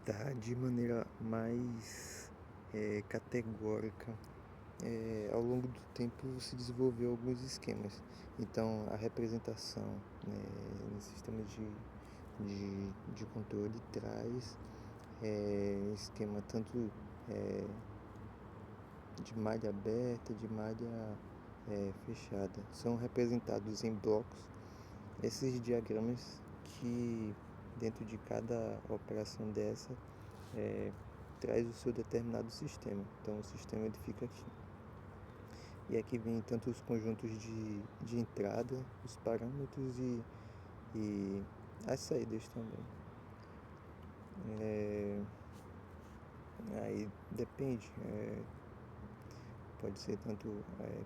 Tá, de maneira mais categórica. Ao longo do tempo se desenvolveu alguns esquemas. Então, a representação, no sistema de controle traz esquema tanto de malha aberta, de malha fechada. São representados em blocos esses diagramas que dentro de cada operação dessa traz o seu determinado sistema. Então o sistema ele fica aqui. E aqui vem tanto os conjuntos de entrada, os parâmetros e as saídas também. Aí depende. Pode ser tanto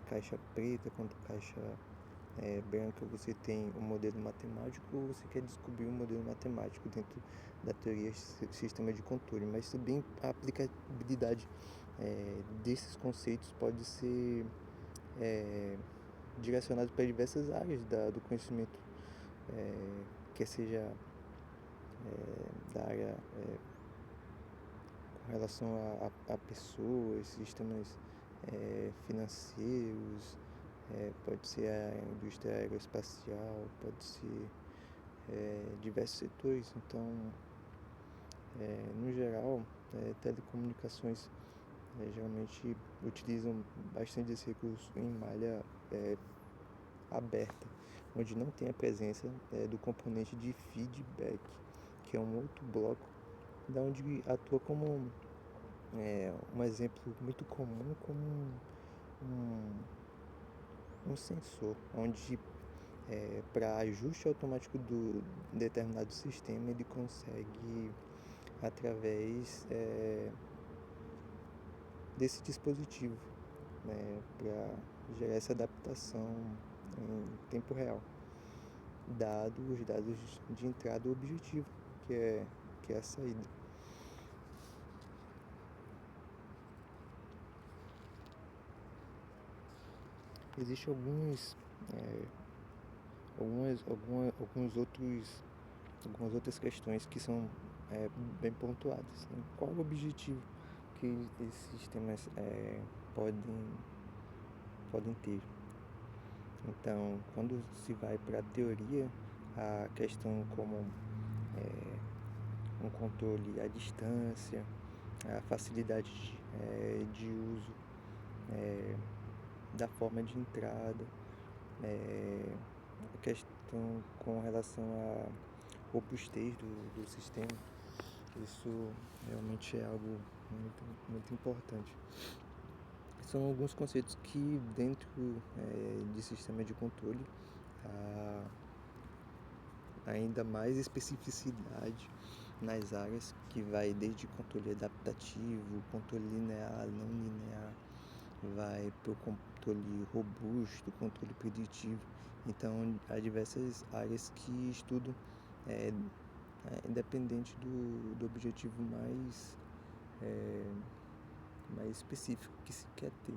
caixa preta quanto caixa branca. Você tem um modelo matemático ou você quer descobrir um modelo matemático dentro da teoria sistema de controle, mas também a aplicabilidade desses conceitos pode ser direcionado para diversas áreas do conhecimento, quer seja da área com relação a pessoas, sistemas financeiros, pode ser a indústria aeroespacial, pode ser diversos setores. Então, no geral, telecomunicações geralmente utilizam bastante esse recurso em malha aberta, onde não tem a presença do componente de feedback, que é um outro bloco, da onde atua como um exemplo muito comum como um sensor, onde para ajuste automático do determinado sistema ele consegue através desse dispositivo, para gerar essa adaptação em tempo real, dado os dados de entrada objetivo, que é a saída. Existem algumas outras questões que são bem pontuadas, né? Qual o objetivo que esses sistemas podem ter? Então, quando se vai para a teoria, a questão como um controle à distância, a facilidade de uso da forma de entrada, a questão com relação à robustez do sistema, isso realmente é algo muito, muito importante. São alguns conceitos que dentro de sistema de controle há ainda mais especificidade nas áreas, que vai desde controle adaptativo, controle linear, não linear, vai para o controle robusto, controle preditivo. Então há diversas áreas que estudam independente do objetivo mais específico que se quer ter.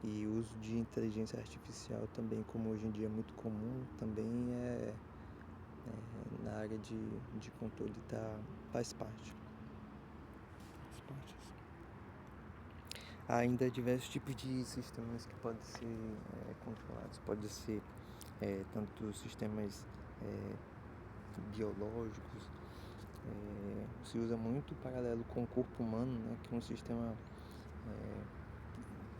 E o uso de inteligência artificial também, como hoje em dia é muito comum, também na área de controle faz parte. Há ainda diversos tipos de sistemas que podem ser controlados. Pode ser tanto sistemas biológicos, se usa muito paralelo com o corpo humano, né, que é um sistema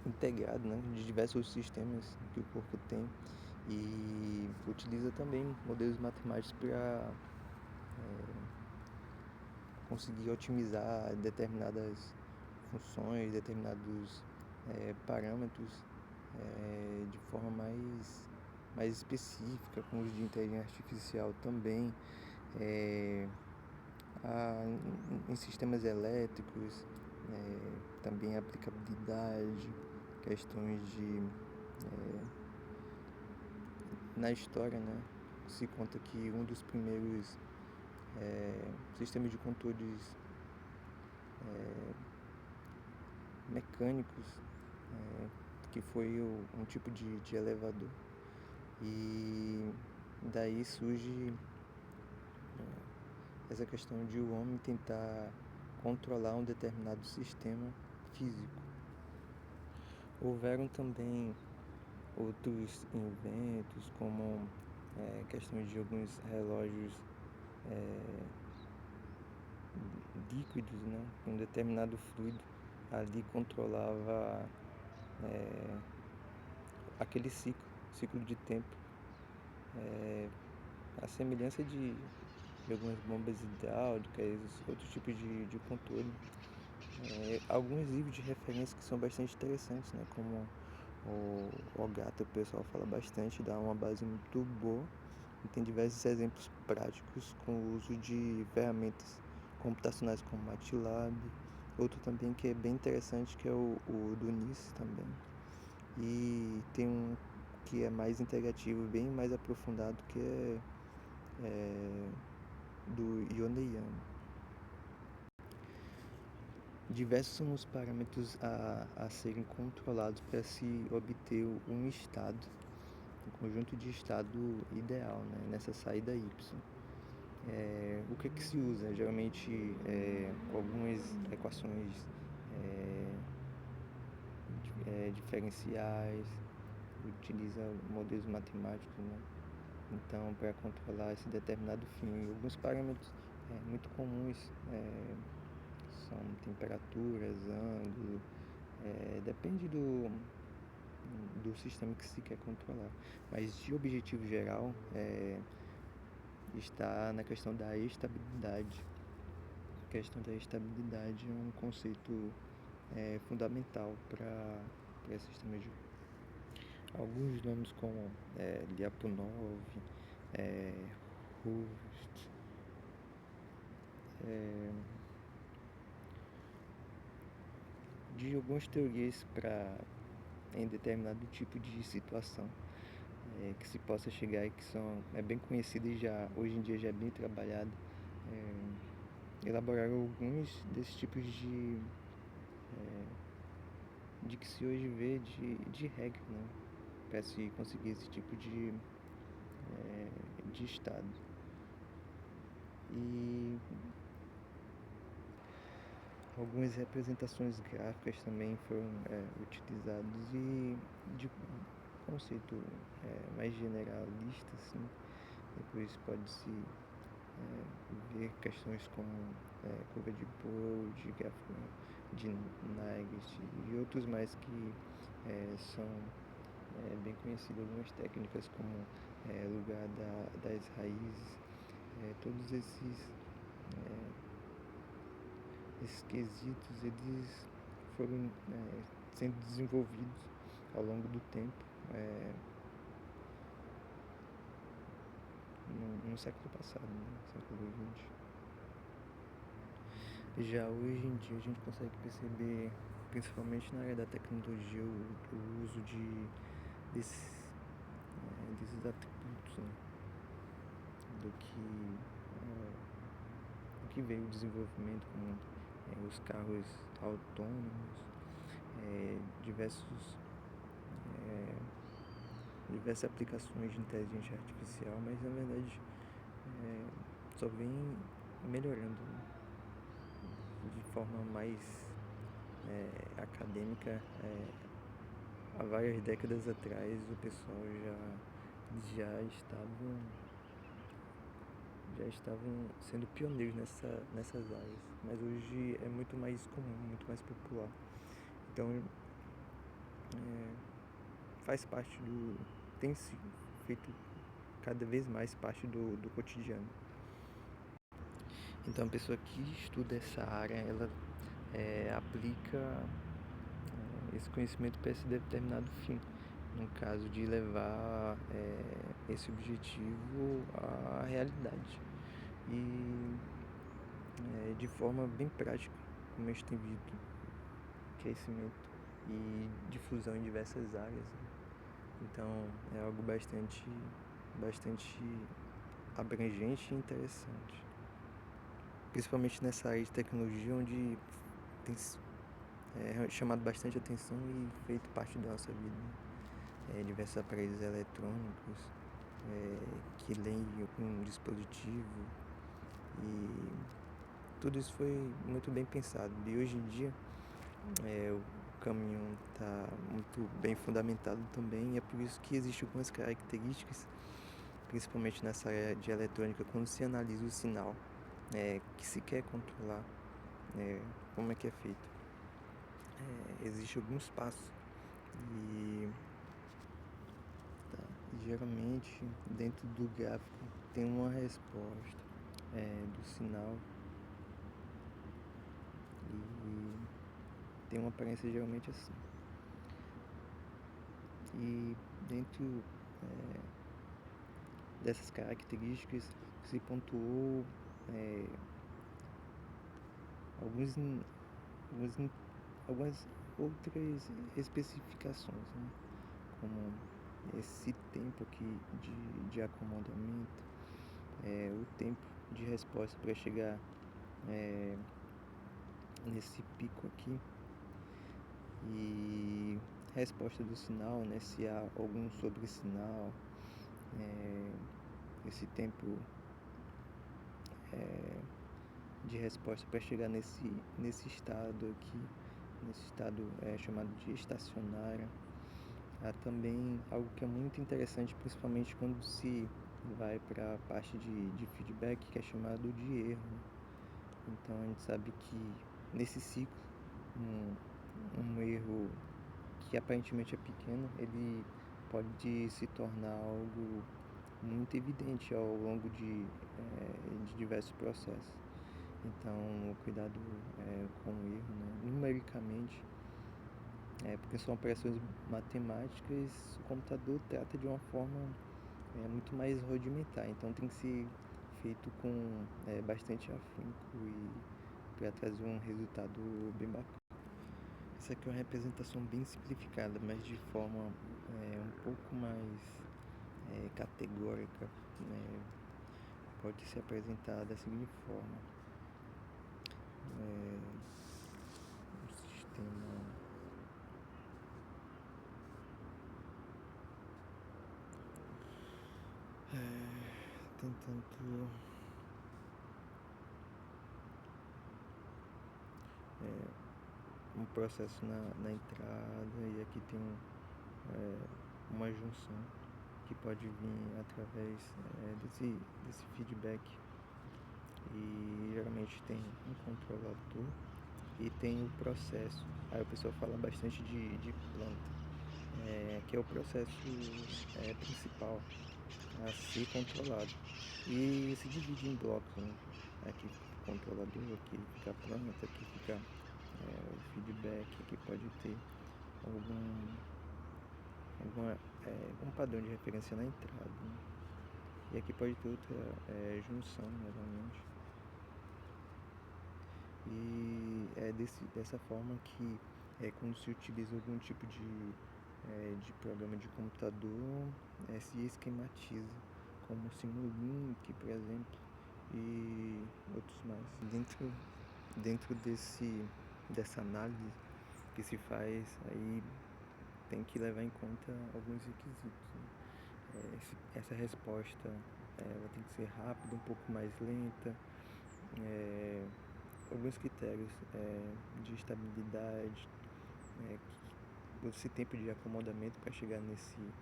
integrado, né, de diversos sistemas que o corpo tem, e utiliza também modelos matemáticos para conseguir otimizar determinadas funções, determinados parâmetros de forma mais específica, com o uso de inteligência artificial também. Em sistemas elétricos, também aplicabilidade, questões na história, né, se conta que um dos primeiros sistemas de controles mecânicos, que foi um tipo de elevador. E daí surge essa questão de o homem tentar controlar um determinado sistema físico. Houveram também outros inventos, como questões de alguns relógios líquidos, né? Um determinado fluido ali controlava aquele ciclo de tempo. A semelhança de algumas bombas hidráulicas, outros tipos de controle. Alguns livros de referência que são bastante interessantes, né? Como o Gata, o pessoal fala bastante, dá uma base muito boa e tem diversos exemplos práticos com o uso de ferramentas computacionais como MATLAB. Outro também que é bem interessante, que é o do NIS também. E tem um que é mais integrativo, bem mais aprofundado, que é do Yoneyama. Diversos são os parâmetros a serem controlados para se obter um estado, um conjunto de estado ideal, né, nessa saída Y. O que se usa? Geralmente algumas equações diferenciais, utiliza modelos matemáticos, né? Então, para controlar esse determinado fim, alguns parâmetros muito comuns são temperaturas, ângulo, depende do sistema que se quer controlar. Mas de objetivo geral está na questão da estabilidade. A questão da estabilidade é um conceito fundamental para sistemas de alguns nomes como Lyapunov, Hurst, de algumas teorias para em determinado tipo de situação que se possa chegar e que é bem conhecida e já hoje em dia já é bem trabalhada. Elaboraram alguns desses tipos de que se hoje vê de regra, né, para se conseguir esse tipo de estado. E algumas representações gráficas também foram utilizadas e de conceito mais generalista, assim. Depois pode-se ver questões como curva de Bode, gráfico de Naiget e outros mais que são bem conhecidos, algumas técnicas como lugar das raízes, todos esses quesitos eles foram sendo desenvolvidos ao longo do tempo no século passado, né? Século XX. Já hoje em dia a gente consegue perceber, principalmente na área da tecnologia, o uso desses atributos, né? do que veio o desenvolvimento, como os carros autônomos, diversas aplicações de inteligência artificial, mas na verdade só vem melhorando, né? De forma mais acadêmica. Há várias décadas atrás o pessoal já estavam sendo pioneiros nessas áreas, mas hoje é muito mais comum, muito mais popular. Então faz parte tem sido feito cada vez mais parte do cotidiano. Então a pessoa que estuda essa área, ela aplica esse conhecimento para esse determinado fim, no caso de levar esse objetivo à realidade e de forma bem prática, como a gente tem visto, crescimento e difusão em diversas áreas, né? Então é algo bastante abrangente e interessante, principalmente nessa área de tecnologia onde tem chamado bastante atenção e feito parte da nossa vida. Diversos aparelhos eletrônicos que leem um dispositivo E tudo isso foi muito bem pensado. E hoje em dia o caminho está muito bem fundamentado também, e é por isso que existem algumas características, principalmente nessa área de eletrônica, quando se analisa o sinal que se quer controlar, como é que é feito. Existem alguns passos e tá, geralmente dentro do gráfico tem uma resposta do sinal e tem uma aparência geralmente assim. E dentro dessas características se pontuou algumas outras especificações, né? Como esse tempo aqui de acomodamento, o tempo de resposta para chegar nesse pico aqui, e resposta do sinal, né? Se há algum sobressinal, esse tempo de resposta para chegar nesse estado aqui, nesse estado chamado de estacionário. Há também algo que é muito interessante, principalmente quando se vai para a parte de feedback, que é chamado de erro. Então a gente sabe que nesse ciclo, um erro que aparentemente é pequeno, ele pode se tornar algo muito evidente ao longo de diversos processos. Então, o cuidado com o erro, né? Numericamente, porque são operações matemáticas, o computador trata de uma forma muito mais rudimentar, então tem que ser feito com bastante afinco e para trazer um resultado bem bacana. Essa aqui é uma representação bem simplificada, mas de forma um pouco mais categórica, né? Pode ser apresentada da seguinte forma: um sistema tentando um processo na entrada, e aqui tem uma junção que pode vir através desse feedback, e geralmente tem um controlador e tem o processo. Aí o pessoal fala bastante de planta, que é o processo principal a ser controlado, e se divide em blocos, né? Aqui fica o controlador, aqui fica a planta, aqui fica o feedback, aqui pode ter algum padrão de referência na entrada, né? E aqui pode ter outra junção novamente. E é dessa forma que quando se utiliza algum tipo de programa de computador, se esquematiza, como o Simulink, por exemplo, e outros mais. Dentro dessa análise que se faz, aí tem que levar em conta alguns requisitos, né? Essa resposta ela tem que ser rápida, um pouco mais lenta, alguns critérios de estabilidade, esse tempo de acomodamento para chegar nesses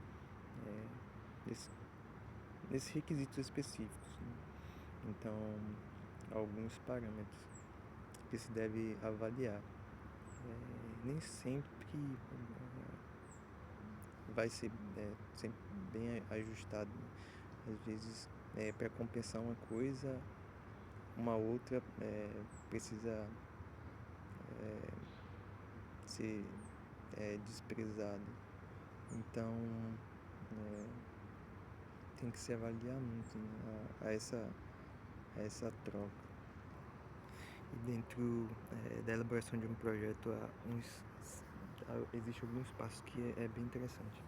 requisitos específicos, né? Então, alguns parâmetros que se deve avaliar. Nem sempre vai ser sempre bem ajustado, né? Às vezes, para compensar uma coisa, uma outra precisa ser desprezada. Então, tem que se avaliar muito, né, essa troca. E dentro da elaboração de um projeto, existem alguns passos que é bem interessante.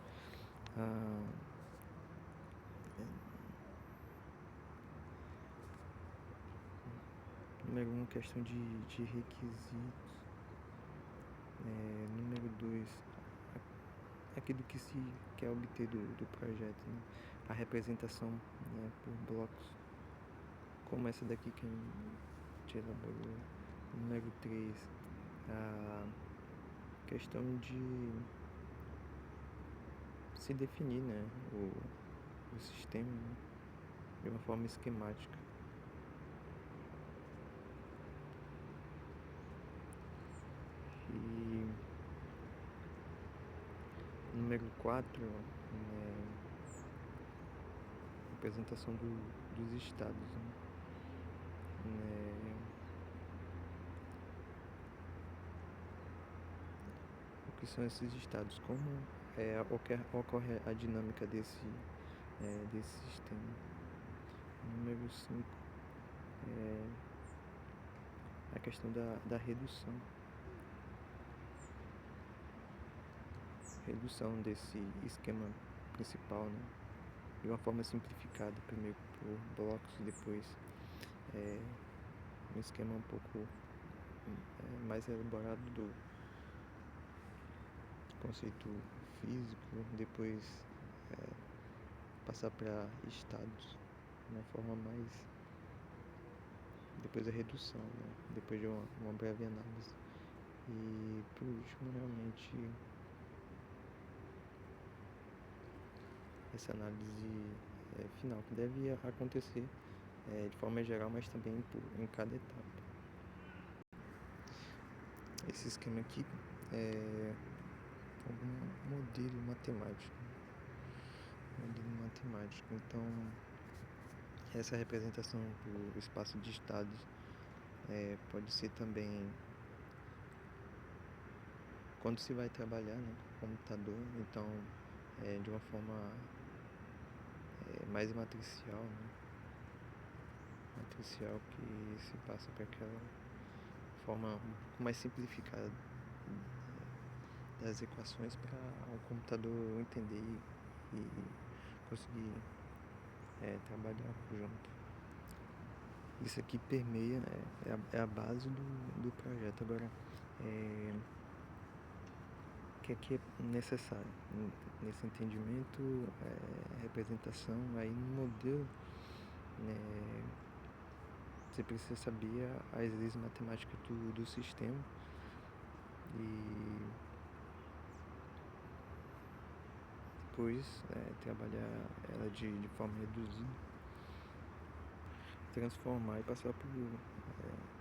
Número 1, questão de requisitos. Número 2, aquilo que se quer obter do projeto, né? A representação, né, por blocos, como essa daqui que a gente elaborou. Número 3, a questão de se definir, né, o sistema, né, de uma forma esquemática. E número 4, representação dos estados, né? O que são esses estados? Como ocorre a dinâmica desse sistema? Número 5, a questão da redução. Redução desse esquema principal, né? De uma forma simplificada, primeiro por blocos, depois um esquema um pouco mais elaborado do conceito físico, depois passar para estados, de uma forma mais... Depois a redução, né? Depois de uma breve análise. E por último, realmente, essa análise final, que deve acontecer de forma geral, mas também em cada etapa. Esse esquema aqui é um modelo matemático. Então, essa representação do espaço de estados pode ser também quando se vai trabalhar, né, com o computador, então de uma forma mais matricial, né? Matricial, que se passa para aquela forma um pouco mais simplificada das equações para o computador entender e conseguir trabalhar junto. Isso aqui permeia, é a base do projeto. Agora, o que aqui é necessário nesse entendimento, representação, aí no modelo, você precisa saber as leis matemáticas do sistema e depois trabalhar ela de forma reduzida, transformar e passar para o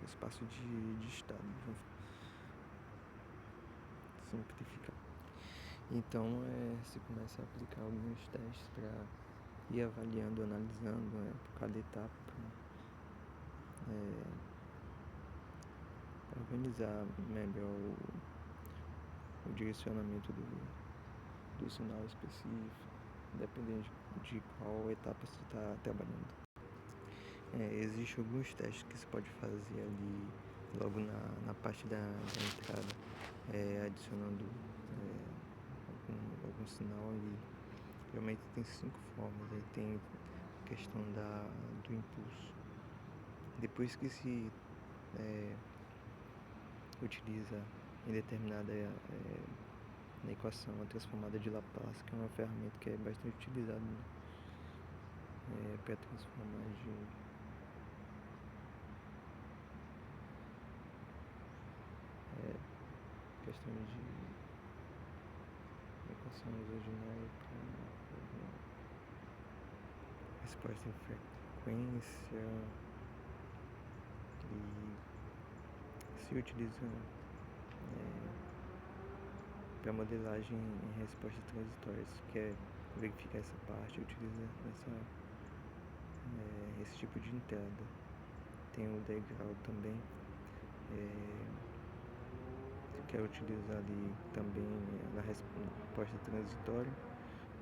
espaço de estado, simplificar. Então se começa a aplicar alguns testes para ir avaliando, analisando por cada etapa, organizar melhor o direcionamento do sinal específico, dependendo de qual etapa você está trabalhando. Existem alguns testes que você pode fazer ali logo na parte da entrada, adicionando algum sinal ali. Realmente tem 5 formas. Aí tem a questão do impulso. Depois que se utiliza em determinada na equação a transformada de Laplace, que é uma ferramenta que é bastante utilizada para transformar questão de equações originais para resposta em frequência, e se utiliza para modelagem em respostas transitórias, que é verificar essa parte, utiliza esse tipo de entrada. Tem o degrau também, que é utilizar ali também na resposta transitória,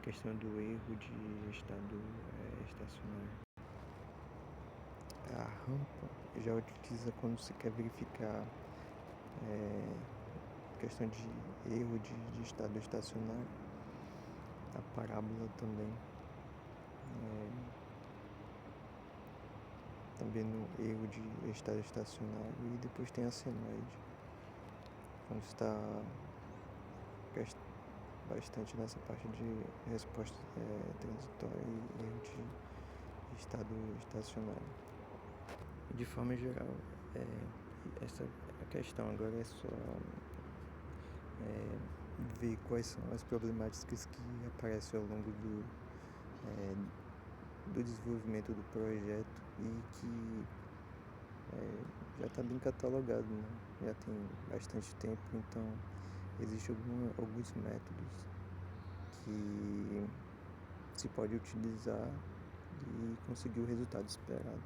questão do erro de estado estacionário. A rampa já utiliza quando você quer verificar questão de erro de estado estacionário. A parábola também, também no erro de estado estacionário. E depois tem a senoide, quando está bastante nessa parte de resposta transitória e erro de estado estacionário. De forma geral, é, essa é a questão. Agora é só ver quais são as problemáticas que aparecem ao longo é, do desenvolvimento do projeto e que já está bem catalogado, né? Já tem bastante tempo, então existem alguns métodos que se pode utilizar e conseguir o resultado esperado.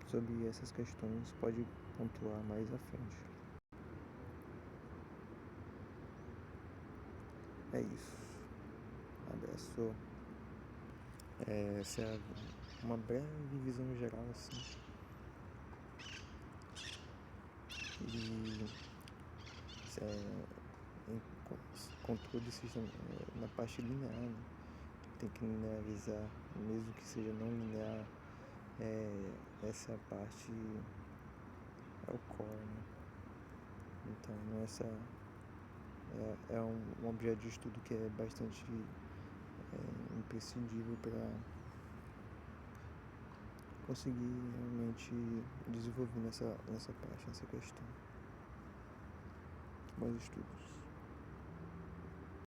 Sobre essas questões pode pontuar mais à frente. É isso. Abraço. Essa é uma breve visão geral assim. E em controle de sistema na parte linear, né? Tem que linearizar, mesmo que seja não linear, essa parte é o core, né? Então essa é um objeto de estudo que é bastante imprescindível para conseguir realmente desenvolver nessa parte, nessa questão. Bons estudos.